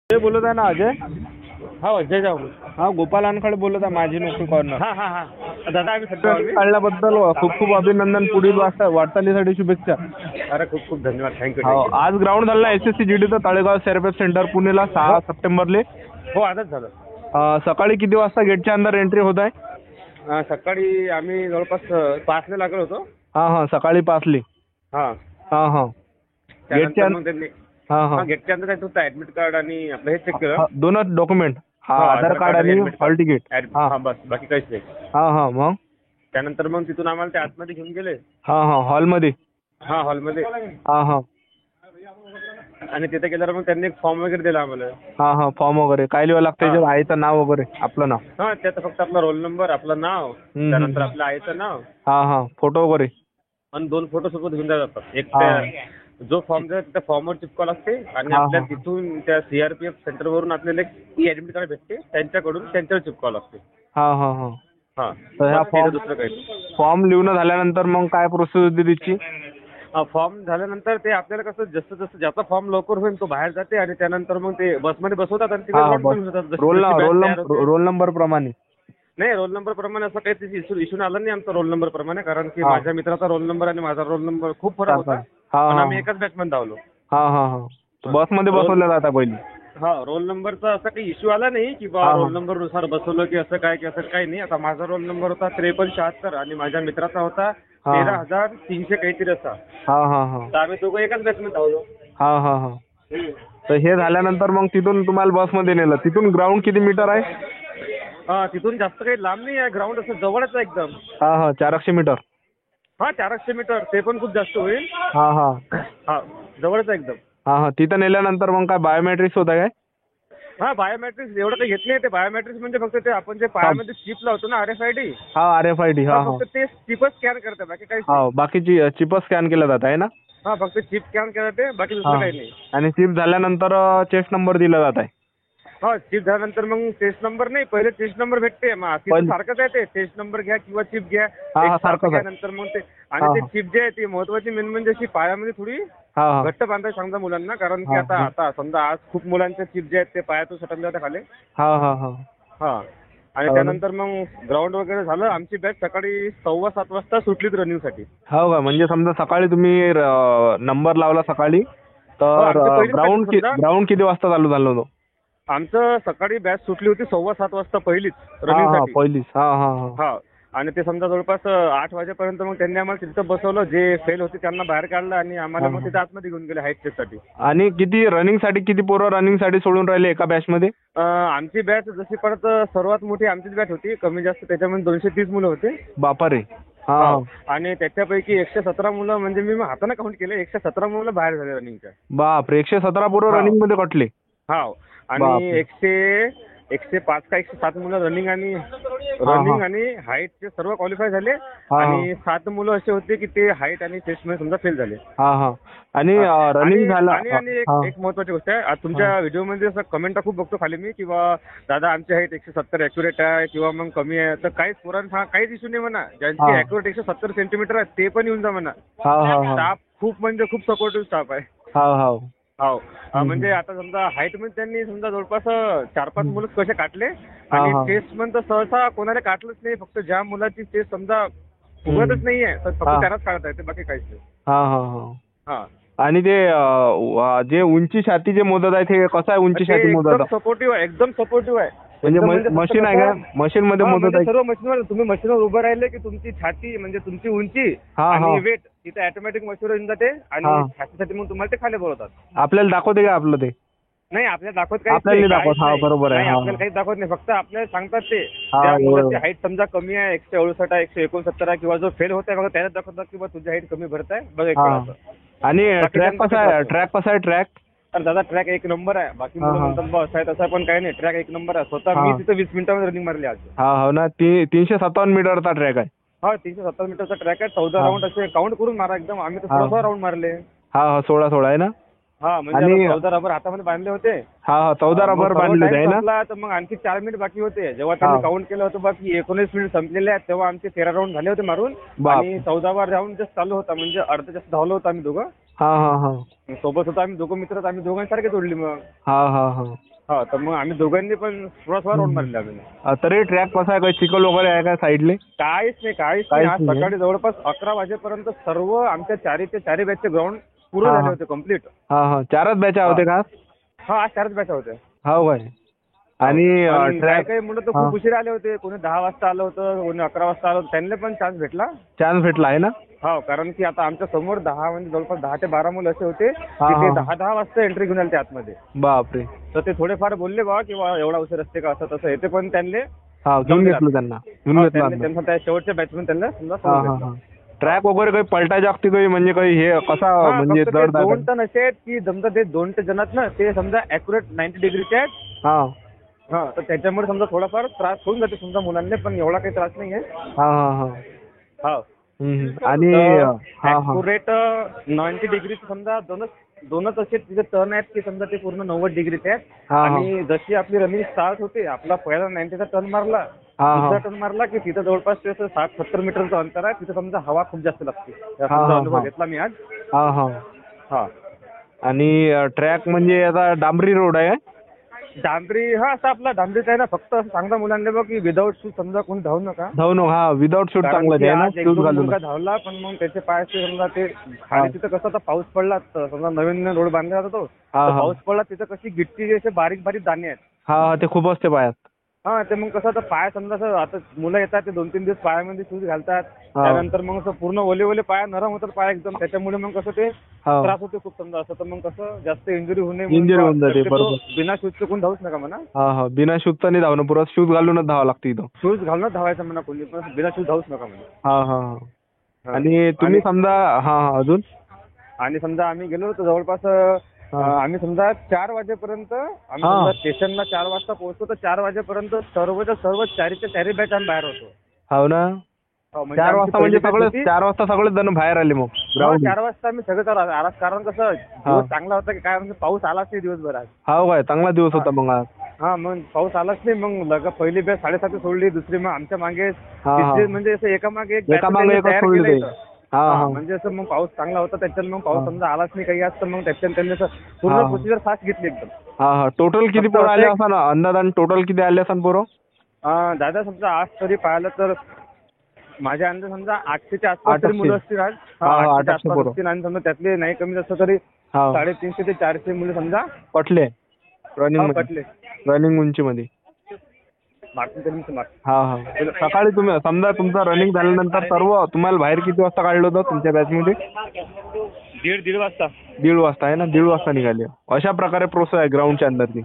ते बोलत आहे ना अजय? हो अजय जाऊ. हा, गोपाल अनखडे बोलत आहे, माझी नोकरी कॉर्नर. हा हा हा दादा आम्ही सध्या काढल्याबद्दल खूप खूप अभिनंदन. पुढील वाटचालीसाठी शुभेच्छा. अरे खूप खूप धन्यवाद. थँक्यू हो, थँक्यू. आज ग्राउंड झाला एसएससी जीडीचं तळेगाव सेरपेप सेंटर पुणेला 6 सप्टेंबरले. हो आजच झालं. सकाळी किती वाजता गेटच्या अंदर एंट्री होत आहे? सकाळी आम्ही जवळपास 5 लागलो होतो. हा, सकाळी 5ली. हा हा त्यानंतर मग त्यांनी हा गेटच्या अंदर काय तुमचं ऍडमिट कार्ड आणि आपलं हे चेक केलं. दोनच डॉक्युमेंट, हो, आधार कार्ड आणि हॉल तिकीट. हा बस बाकी काहीच नाही. हा मग त्यानंतर मग तिथून आम्हाला त्या आतमध्ये घेऊन गेले. हा हॉलमध्ये. हा हॉलमध्ये. हा आणि तिथे गेल्यावर मग त्यांनी एक फॉर्म वगैरे दिला आम्हाला. हा फॉर्म वगैरे काय लिहावं लागतं त्याच्यावर? आईचं नाव वगैरे, आपलं नाव. हा त्यात फक्त आपला रोल नंबर, आपलं नाव, त्यानंतर आपल्या आईचं नाव, हा फोटो वगैरे आणि 2 फोटो सोबत घेऊन जातात. एक जो फॉर्म दिला त्या फॉर्मवर चिपकावं लागते आणि आपल्या तिथून त्या सीआरपीएफ सेंटरवरून आपल्याला एक ऍडमिट कार्ड भेटते, त्यांच्याकडून त्यांच्यावर चिपकावं लागते. हा हा दुसरं काही. फॉर्म लिहून झाल्यानंतर मग काय प्रोसेस होती त्याची? फॉर्म झाल्यानंतर ते आपल्याला कसं जसं ज्याचा फॉर्म लवकर होईल तो बाहेर जाते आणि त्यानंतर मग ते बसमध्ये बसवतात आणि तिकडे रोल नंबर प्रमाणे. नाही, रोल नंबर प्रमाणे असं काही इश्यू आला नाही आमचा रोल नंबर प्रमाणे, कारण की माझ्या मित्राचा रोल नंबर आणि माझा रोल नंबर खूप फरक होता. पण आम्ही एकाच बॅचमध्ये धावलो. बसमध्ये बसवलं जाता पहिली. हा, रोल नंबरचा असं काही इश्यू आला नाही की बा रोल नंबर नुसार बसवलं की असं काय की असं काही नाही. आता माझा रोल नंबर होता 5376 आणि माझ्या मित्राचा होता 13300 काहीतरी असा. तर आम्ही दोघं एकाच बॅचमध्ये धावलो. तर हे झाल्यानंतर मग तिथून तुम्हाला बसमध्ये नेलं. तिथून ग्राउंड किती मीटर आहे? तिथून जास्त काही लांब नाही आहे, ग्राउंड असं जवळच आहे एकदम. 400 मीटर. हा 400 मीटर, ते पण खूप जास्त होईल. हा जवळच आहे एकदम. तिथं नेल्यानंतर मग काय बायोमेट्रिक्स होतं काय? हा, बायोमेट्रिक्स एवढं काही घेत नाही ते. बायोमेट्रिक्स म्हणजे फक्त ते आपण जे पायामध्ये चिप लावतो ना, RFID. RFID. फक्त ते चिपच स्कॅन करते, बाकी काही. बाकीची चिपच स्कॅन केलं जात आहे ना? हा, फक्त चिप स्कॅन करते, बाकी दुसरं काही नाही. आणि चिप झाल्यानंतर चेस्ट नंबर दिला जात आहे. चिप झाल्यानंतर मग टेस्ट नंबर नाही, पहिले टेस्ट नंबर भेटते. सारखंच आहे ते, टेस्ट नंबर घ्या किंवा चिप घ्या सारखं घ्या. नंतर मग ते आणि ते चिप जे आहे ती महत्वाची मेन म्हणजे अशी पायामध्ये थोडी घट्ट बांधायला सांगता मुलांना, कारण की आता समजा आज खूप मुलांचे चिप जे आहेत ते पायातून सटकले जाते खाली. आणि त्यानंतर मग ग्राउंड वगैरे झालं. आमची बॅच सकाळी 7:15 वाजता सुटलीत रनिंगसाठी. हो का? म्हणजे समजा सकाळी तुम्ही नंबर लावला सकाळी, तर ग्राउंड किती वाजता चालू झालं होतं? आमचं सकाळी बॅच सुटली होती 7:15 वाजता पहिलीच रनिंगसाठी. हा, आणि ते समजा जवळपास 8 वाजेपर्यंत मग त्यांनी आम्हाला तिथं बसवलं. जे फेल होते त्यांना बाहेर काढलं आणि आम्हाला मग तिथे आतमध्ये घेऊन गेले हाईट टेस्टसाठी. आणि किती पोरं रनिंगसाठी सोडून राहिले एका बॅचमध्ये? आमची बॅच जशी परत सर्वात मोठी आमचीच बॅच होती, कमी जास्त त्याच्यामध्ये 230 मुलं होते. बापरे. आणि त्याच्यापैकी 117 मुलं, म्हणजे मी हाताने काउंट केले, 117 मुलं बाहेर झाले रनिंगच्या. बापरे, 117 पोरं रनिंग मध्ये कटले? हा, आणि 105 का 107 मुलं रनिंग आणि हाईटचे सर्व क्वालिफाय झाले. आणि 7 मुलं असे होते की ते हाईट आणि टेस्ट मध्ये समजा फेल झाले. आणि रनिंग झालं. आणि एक महत्वाची गोष्ट आहे, आज तुमच्या व्हिडिओ मध्ये असं कमेंट खूप बघतो खाली मी, किंवा दादा आमची हाईट 170 अॅक्युरेट आहे किंवा मग कमी आहे. तर काहीच पोरांना काहीच इश्यू नाही म्हणा. ज्यांची अॅक्युरेट 170 सेंटीमीटर आहे ते पण येऊन जा म्हणा. स्टाफ खूप म्हणजे खूप सपोर्टिव्ह स्टाफ आहे. म्हणजे आता समजा हाईट मध्ये त्यांनी समजा जवळपास 4-5 मुलं कसे काढले आणि टेस्ट मध्ये सहसा कोणाला काढलंच नाही. फक्त ज्या मुलाची टेस्ट समजा उगतच नाहीये तर फक्त त्यांनाच काढता येते, बाकी काहीच नाही. आणि ते जे उंची छाती जे मोजत आहे ते कसं आहे? उंची छाती मोजत सपोर्टिव्ह आहे, एकदम सपोर्टिव्ह आहे. म्हणजे मशीन आहे का? मशीन मध्ये मोजत आहे? सर्व मशीनवर तुम्ही मशीनवर उभं राहिले की तुमची छाती म्हणजे तुमची उंची आणि वेट तिथे ऑटोमॅटिक मशीनवर येऊन जाते आणि छातीसाठी मग तुम्हाला ते खाली बोलवतात. आपल्याला दाखवते का आपलं ते? नाही, आपल्याला दाखवत आपल्याला दाखवत. बरोबर आहे. आपल्याला काही दाखवत नाही, फक्त आपल्याला सांगतात ते ज्या मुलाची हाईट समजा कमी आहे, 168 आहे, 169 आहे, किंवा जो फेल होत आहे बघा त्याला दाखवतात की तुझी हाईट कमी भरत आहे बघा. आणि ट्रॅक कसा आहे? ट्रॅक तर दादा ट्रॅक 1 नंबर आहे. बाकी मुलं म्हणतात बस आहे तसं पण काही नाही, ट्रॅक 1 नंबर आहे. स्वतः मी तिथे 20 मिनिटांमध्ये रनिंग मारली आज. हो ना, 357 मीटरचा ट्रॅक आहे. 357 मीटरचा ट्रॅक आहे. 14 राऊंड असे काउंट करून मारा एकदम. आम्ही तर 16 राऊंड मारले. 16 आहे ना? म्हणजे 14 रबर हातामध्ये बांधले होते. 14 रबर बांधले होते ना? तर मग आणखी 4 मिनिट बाकी होते. जेव्हा त्यांनी काउंट केलं होतं बाकी 19 मिनिट संपलेले आहेत, तेव्हा आमचे 13 राऊंड झाले होते मारून. आणि 14वा राऊंड जस्ट चालू होता, म्हणजे अर्धा जास्त धावलो होतो आम्ही दोघं. सोबत होतो आम्ही दोघं मित्र, आम्ही दोघांसारखे तोडली मग. हा तर मग आम्ही दोघांनी पण थोडा राऊंड मारले आम्ही. तरी ट्रॅक कसा आहे, काही चिखल वगैरे आहे का साईडले? काहीच नाही. आज नाही. सकाळी जवळपास 11 वाजेपर्यंत सर्व आमच्या चारी बॅचचे ग्राउंड पूर्ण हा, झाले हा. होते कम्प्लीट. हा, 4च बॅचा होते का? हा, आज 4च बॅच होते. हो काय? आणि काही ट्रॅक काही मुलं तर खूप उशीर आले होते. कोणी 10 वाजता आलं होतं, कोणी 11 वाजता आलं होतं. त्यांना पण चान्स भेटला. चान्स भेटला आहे ना? हो, कारण की आता आमच्या समोर 10 म्हणजे जवळपास 10 ते 12 मुलं असे होते की हा, ते हा. 10 वाजता एंट्री घेऊन आले आतमध्ये. बापरे. तर ते थोडेफार बोलले बा किंवा एवढा उशीर असते का असं तसं येते, पण त्यांनी हा, घेऊन घेतलं त्यांना. घेऊन घेतलं आता. त्यांना त्या शेवटच्या बॅचमधून त्यांना समजा हा, सोडून हा, घेतलं. हा. ट्रॅक वगैरे काही पलटा जागती काही म्हणजे काही हे कसा हा, म्हणजे फक्त ते जड 2 टन असे आहेत की समजा ते 2 टन जणात ना ते समजा ॲक्युरेट 90 डिग्रीचे आहेत. हा, हा, तर त्याच्यामुळे समजा थोडाफार त्रास होऊन जाते समजा मुलांना, पण एवढा काही त्रास नाही आहे. हा, हा, हा. हा, आणि हा, हा. ॲक्युरेट 90 डिग्रीचे समजा दोनच असे तिथे टर्न आहेत की समजा ते पूर्ण 90 डिग्रीचे आहेत. हा, हा. आणि जशी आपली रनिंग स्टार्ट होते, आपला पहिला 90चा टर्न मारला, हा, हा. दुसरा टर्न मारला की तिथं जवळपास ते 60-70 मीटरचं अंतर आहे. तिथं समजा हवा खूप जास्त लागते. हा, समजा हा. अनुभव घेतला मी आज. हा, हा. हा, आणि ट्रॅक म्हणजे आता डांबरी रोड आहे? डांबरी, हा असा आपला डांबरीच आहे ना. फक्त असं सांगता मुलांना बघ की विदाऊट शूज समजा कोणी धावू नका. धावू हा, विदाऊट शूट कारण चांगलं की आहे ना, आज एक शूज दोन घालून. मुलगा धावला, पण मग त्याचे पायाचे समजा ते खाली तिथं कसं आता पाऊस पडला, तर समजा नवीन रोड बांधला जातो तो, हा, तर हा. पाऊस पडला तिथं कशी गिट्टी असे बारीक बारीक दाणे आहेत. हा, ते खूप असते पायात. हा, ते मग कसं आता पाय समजा असं आता मुलं येतात ते 2-3 दिवस पायामध्ये शूज घालतात. हा. त्यानंतर मग असं पूर्ण ओले पाय नरम होतात पाय एकदम. त्याच्यामुळे मग कसं ते हा. त्रास होते खूप समजा असं. तर मग कसं जास्त इंजुरी होऊ नये Injury होऊन जाते, शक्यतो बरोबर. बिना शूजचं कोण धावूच नका म्हणा. हा, बिना शूजचा नाही धावणं, पुरत शूज घालूनच धावावं लागतं इथं. शूज घालूनच धावायचं म्हणा कोणी, पण बिना शूज धावूच नका म्हणा. हा, हा, हा. आणि तुम्ही समजा हा, अजून आणि समजा आम्ही गेलो होतो जवळपास आम्ही समजा 4 वाजेपर्यंत आम्ही हा. समजा स्टेशनला 4 वाजता पोहोचतो, तर 4 वाजेपर्यंत सर्वच्या सर्व चारीच्या चारी बॅच आम्ही बाहेर होतो. हो ना. हो, म्हणजे 4 आमची वाजता पहिली म्हणजे batch सगळे होती. 4 वाजता सगळेच जण बाहेर आले मग हो, ग्राउंड. 4 वाजता आम्ही सगळं आरास, कारण कसं दिवस चांगला होता की काय म्हणजे पाऊस आलाच नाही दिवसभर आज. हो काय, चांगला दिवस होता मग आज. हा, मग पाऊस आलाच नाही. मग पहिली बॅच 7:30 सोडली, दुसरी मग आमच्या मागे, हा. तिसरी म्हणजे असं एकामागे एक batch एकामागे त्यांनी एक तयार सोडली केलं ते. इथं. हा, हा, हा. म्हणजे असं मग पाऊस चांगला होता त्याच्यानं मग पाऊस हा. समजा आलाच नाही काही आज, तर मग त्याच्यानं त्यांनी असं पूर्ण हा. प्रोसिजर फास्ट घेतली एकदम. हा, टोटल किती फक्त पोरं असं आले एक- असा ना अंदाजान, टोटल किती आले असन पोरं? दादा समजा आज तरी पाहिलं तर माझ्या अंदाज समजा 800च्या आसपास तरी 800. मुलं असतील आज. हा, 800च्या 800 आसपास पोरं. असतील. आणि समजा त्यातले नाही कमी जास्त तरी हा. 350 ते 400 मुलं समजा पटले रनिंग पटले. रनिंग उंचीमध्ये. मार्किंग करून ते मार्क. हा, हा. सकाळी तुम्ही समजा तुमचं रनिंग झाल्यानंतर सर्व तुम्हाला बाहेर किती वाजता काढलं होतं तुमच्या बॅचमध्ये? 1:30 वाजता. 1:30 वाजता आहे ना, 1:30 वाजता निघाले. अशा प्रकारे प्रोसेस आहे ग्राउंडच्या अंदरची.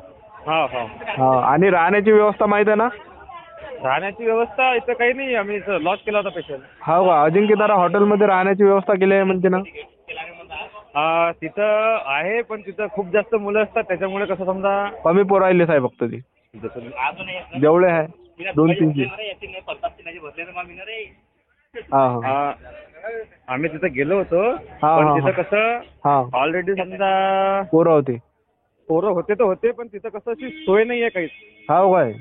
हा, हा. हा. आणि राहण्याची व्यवस्था माहित आहे ना? राहण्याची व्यवस्था इथं काही नाही, आम्ही लॉज केला होता स्पेशल. हो का, अजिंक्यतारा हॉटेलमध्ये राहण्याची व्यवस्था केली आहे म्हणते ना? तिथं आहे, पण तिथं खूप जास्त मुलं असतात त्याच्यामुळे कसं समजा कमी पोरं राहिलेच आहे फक्त ती. जेवढे आहे 200-300. हा, हा. आम्ही तिथं गेलो होतो, हा, पण हा, तिथं हा. कसं हा, ऑलरेडी समजा पोरं होते. पोरं होते तर होते, पण तिथं कसं अशी सोय नाही आहे काहीच. हो काय?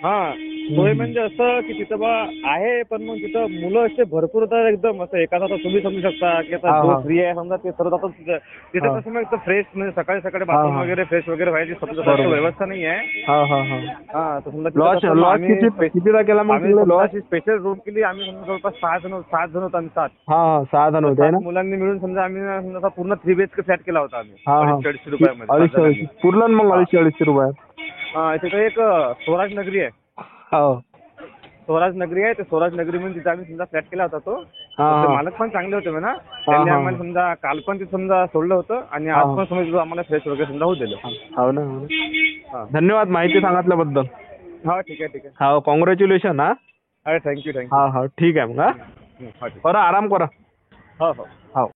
हा, सोय म्हणजे असं की तिथं बा आहे, पण मग तिथं मुलं असे भरपूर होतात एकदम. असं एखादा आता तुम्ही समजू शकता की आता हा, जो हा. फ्री आहे समजा ते सर्व जातात तिथं. तिथं हा. कसं मग फ्रेश म्हणजे सकाळी हा, बाथरूम हा. वगैरे फ्रेश वगैरे व्हायची समजा बरोबर. जास्त व्यवस्था नाही आहे. हा, हा, हा. हा, तर समजा तिथं लॉज कसं मग लॉज आम्ही कितीला केला मग आम्ही तिकडे समजा लॉज? अशी स्पेशल रूम केली. आम्ही समजा जवळपास 6 जण होतो आम्ही 7. हा, हा. 6 जण होते ना? 7 मुलांनी मिळून समजा आम्ही समजा असा पूर्ण 3 BHK फ्लॅट केला होता आम्ही. हा, हा. 250 रुपयामध्ये 250 पूर्ण मग 250 रुपयात. तिथं एक स्वराज नगरी आहे. हो. स्वराज नगरी आहे, ते स्वराज नगरी म्हणून तिथे आम्ही समजा फ्लॅट केला होता तो. हा, ते हा. मालक पण चांगले होते म्हणा. त्यांनी हा. आम्हाला समजा काल पण तिथे समजा सोडलं होतं आणि हा. आज पण समजा आम्हाला फ्रेश वगैरे समजा होऊ दिलं. हो ना, हो ना. धन्यवाद माहिती सांगितल्याबद्दल. हा, ठीक आहे. हो, कॉंग्रॅच्युलेशन. हा. अरे थँक्यू. हा, हा. ठीक आहे मग. हा, ठीक. करा आराम करा. हो. हो.